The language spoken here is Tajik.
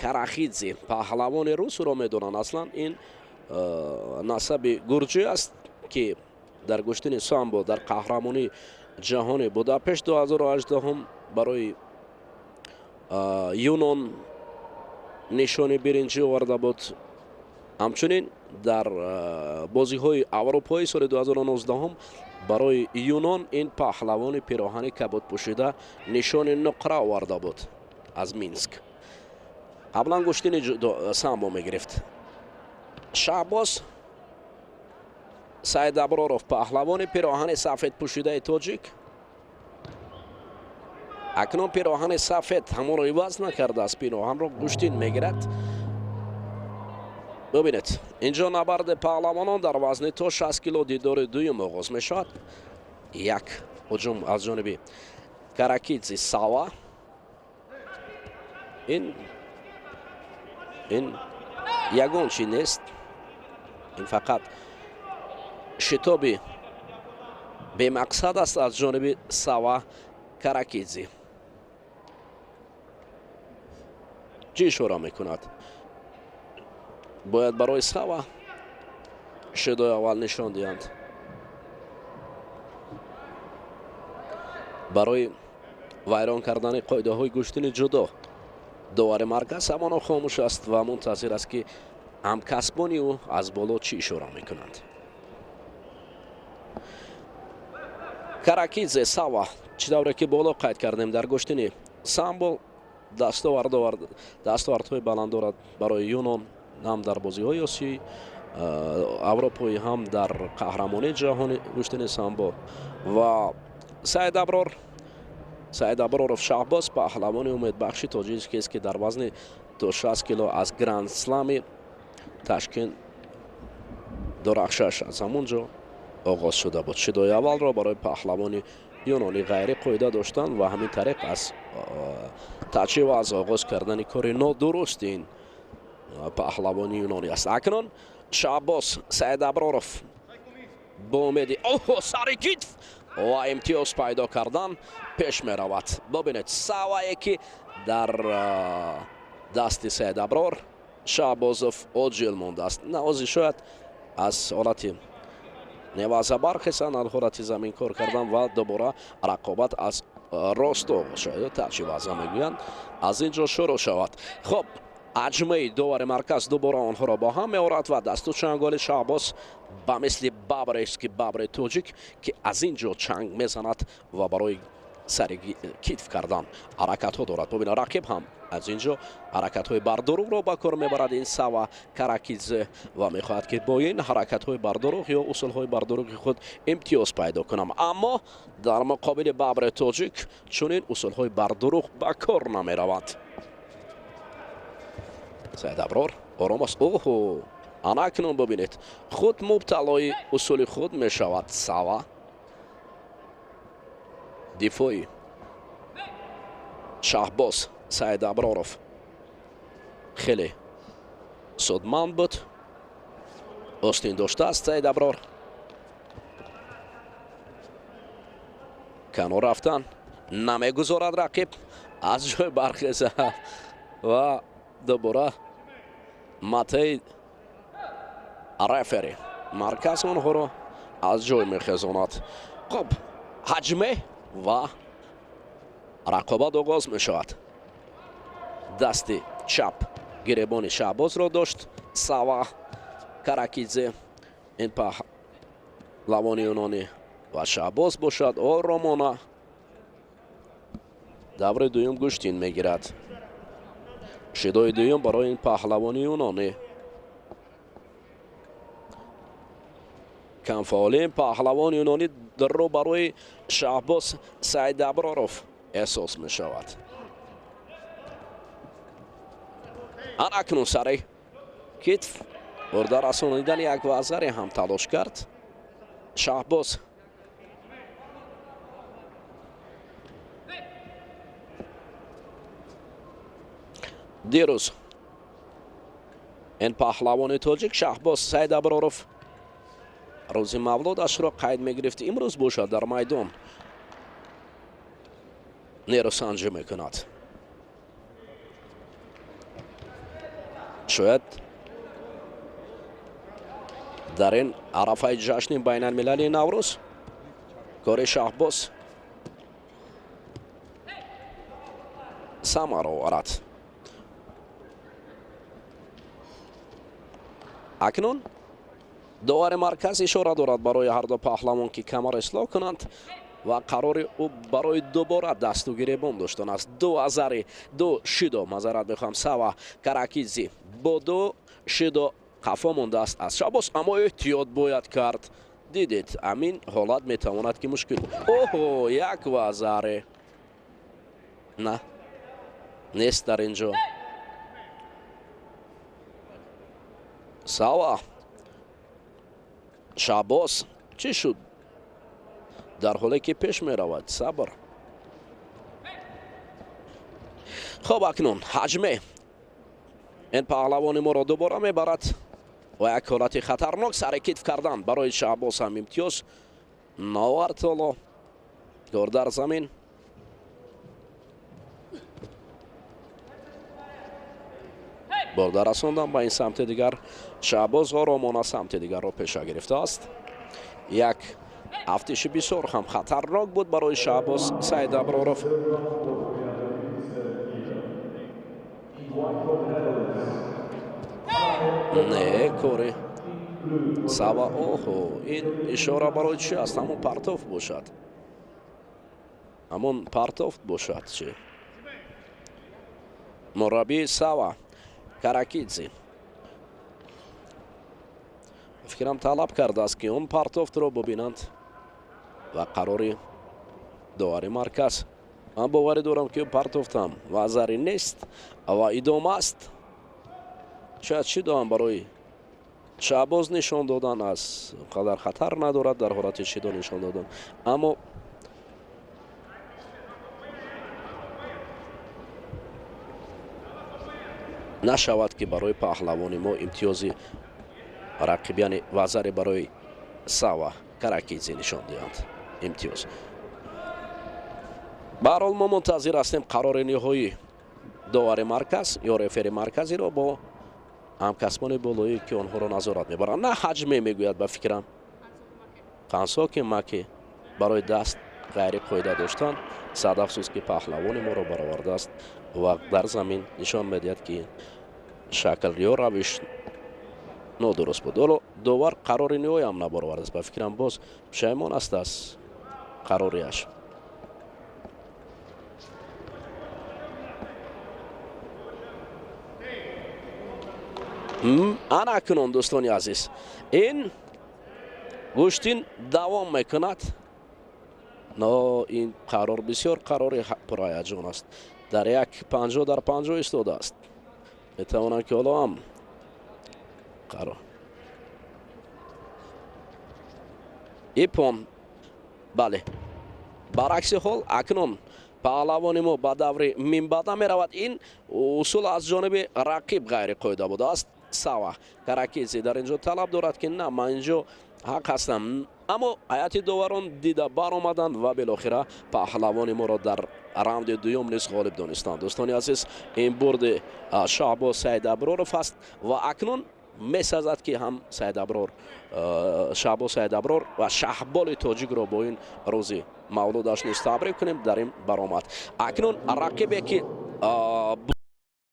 КАРАКИЗИДИ паҳлавони русро медонанд. Аслан ин насаби гурҷӣ аст ки дар гӯштини самбо дар қаҳрамонии ҷаҳони Будапешт 2018 барои юнон нишони биринҷӣ оварда буд. ҳамчунин дар бозиҳои аврупои соли 2019 барои юнон ин паҳлавони пироҳани кабудпӯшида нишони нуқра оварда буд аз Минск. қаблан гӯштини самбо мегирифт. Шахбоз САИДАБУРУРОВ паҳлавони пироҳани сафедпӯшидаи тоҷик. акнун пироҳани сафед ҳамонро иваз накардааст, пироҳанро гӯштин мегирад. бубинед, инҷо набарди паҳлавонон дар вазни то 60 кило дидори дуюм оғоз мешавад. як ҳуҷум аз ҷониби КАРАКИЗИДИ Савва. ин ягон чи нест. ин фақат шитоби бемақсад аст аз ҷониби Савва КАРАКИЗИДИ. чӣ ишора мекунад? бояд барои Савва шидои аввал нишон диҳанд. барои вайрон кардани қоидаҳои гӯштини ҷудо довари марказ ҳамоно хомӯш аст ва мунтазир аст ки ҳамкасбони ӯ аз боло чӣ ишора мекунанд. КАРАКИЗИДИ Савва чӣ давре ки боло қайд кардем дар гӯштини самбо дастовардҳои баланд дорад барои юнон ҳам дар бозиҳои осиёи аврупои ҳам дар қаҳрамонии ҷаҳони гӯштини самбо ва САИДАБУРУРОВ Шахбоз паҳлавони умедбахши тоҷикист ки дар вазни то 60 кило аз Гранд Слэми Ташкент дурахшаш аз ҳамонҷо оғоз шуда буд. шидои аввалро барои паҳлавони юнони ғайри қоида доштанд ва ҳамин тариқ аз таҷриба аз оғоз кардани кори нодуруст ин паҳлавони юнонӣ аст. акнун Шаҳбоз САИДАБУРУРОВ бо умеди сари китф ва имтиёз пайдо кардан пеш меравад. бубинед, Саввае ки дар дасти САИДАБУРУР Шахбозов оҷил мондааст. навози шояд аз ҳолати неваза бархесанд, аз ҳолати заминкор кардан ва дубора рақобат аз росту шояд таҷрибаза мегӯянд аз ин ҷо шурӯъ шавад. хоб аҷмаи довари марказ дубора онҳоро ба ҳам меорад ва дасту чанголи Шахбоз ба мисли бабрест ки бабри тоҷик ки аз ин ҷо чанг мезанад ва барои сари китф кардан ҳаракатҳо дорад. бубинед, рақиб ҳам аз ин ҷо ҳаракатҳои бардуруғро ба кор мебарад ин Савва КАРАКИЗИДИ ва мехоҳад ки бо ин ҳаракатҳои бардуруғ ё усулҳои бардуруғи худ имтиёз пайдо кунам. аммо дар муқобили бабри тоҷик чунин усулҳои бардуруғ ба кор намеравад. САИДАБУРУР ором аст. анакнун бубинед, худ мубталои усули худ мешавад Савва. дифои Шахбоз САИДАБУРУРОВ хеле судманд буд. остин доштааст САИДАБУРУР. канор рафтан намегузорад рақиб аз ҷой бархезад ва дубора матаи рефери марказ онҳоро аз ҷой мехезонад. хоб ҳаҷме ва рақобат оғоз мешавад. дасти чап гиребони Шахбозро дошт Савва КАРАКИЗИДИ. ин паҳлавони юнонӣ ва Шахбоз бошад оромона даври дуюм гӯштин мегирад. шидои дуюм барои ин паҳлавони юнонӣ. камфаъолии паҳлавони юнонӣ ро барои Шахбоз САИДАБУРУРОВ эҳсос мешавад. анакнун сари китф бурда расонидани як вазаре ҳам талош кард Шахбоз. дирӯз ин паҳлавони тоҷик Шахбоз САИДАБУРУРОВ рӯзи мавлудашро қайд мегирифт. имрӯз бошад дар майдон нерӯсанҷӣ мекунад. شاید در این عرفه جشن بین المللی نوروز کار شهباز ثمر آورد. اکنون داور مرکز اشاره دارد برای هر دو پهلوان که کمر اصلاح کنند و قرار او برای دوباره دستگیری بند داشتن است. 2 شیدو معذرت میخوام سوا کاراکیزی با 2 شیدو قفا مونده است از شهباز، اما احتیاط باید کرد. دیدید همین حالت میتواند که مشکل. اوه یک وزاره نه نیست در اینجا. سوا شهباز چی شد؟ در حالی که پیش می رود. صبر. خب اکنون حجمه این پهلوان ما را دوباره می برد و یک حالت خطرناک سر کتف کردن برای شهباز هم امتیاز. ناورد تالا گور در زمین. بردر رساندن به این سمت دیگر. شهباز آرامانه سمت دیگر را پیش گرفته است. یک افتش بسیار هم خطرناک بود برای شهباز. سعیدابروروف نه کوری سوا. اوه این اشاره برای چی است؟ همون پرتوف باشد. همون پرتوف باشد. چی مربی سوا کاراکیزی فکرم طلب کرده است که اون پرتوفت رو ببینند و قراری داور مرکز. من باوری دارم که پرتوفت هم وزری نیست و ادامه است. شاید چی دارم برای شهباز نشان دادن از قدر خطر ندارد در حالت شیدو نشان دادن، اما نشود که برای پهلوان ما امتیازی رقیبیان وزری برای سوا کاراکیزی نشان دهند. امتیاز. به هر حال ما منتظر هستیم قرار نهایی داور مرکز یا رفری مرکزی را با همکسبان بالایی که آنها را نظارت میبرند. نه حجمه میگوید به فکرم قنسا که مکی برای دست غیر قاعده داشتن. صد افسوس که پهلوان ما را برآورده است و در زمین نشان میدهد که شکل یا روش نادرست بود. حالا داور قرار نهایی هم نبرآورده است. به فکرم باز پشیمان است از قراریش. انا کنون دوستانی عزیز این گوشتین دوام میکند. نه این قرار بسیار قرار پرهیجان است. در یک 50 در 50 ایستاده است. میتوانند که حالا هم قرار ایپون بله برعکس حال اکنون پهلوان ما با دوری منبعد می رود. این اصول از جانب رقیب غیر قاعده بوده است. سوا کاراکیزی در اینجا طلب دارد که نه من اینجا حق هستم، اما هیئت داوران دیده برآمدند و بالاخره پهلوان ما را در راوند دوم نیز غالب دانستند. دوستان عزیز این برد شهباز سعیدابروروف است و اکنون میسازد که هم شهباز سعیدابرور و شهبال تاجیک را با این روزی مولودش نیز تبریک کنیم در این برآمد. اکنون رقیبی که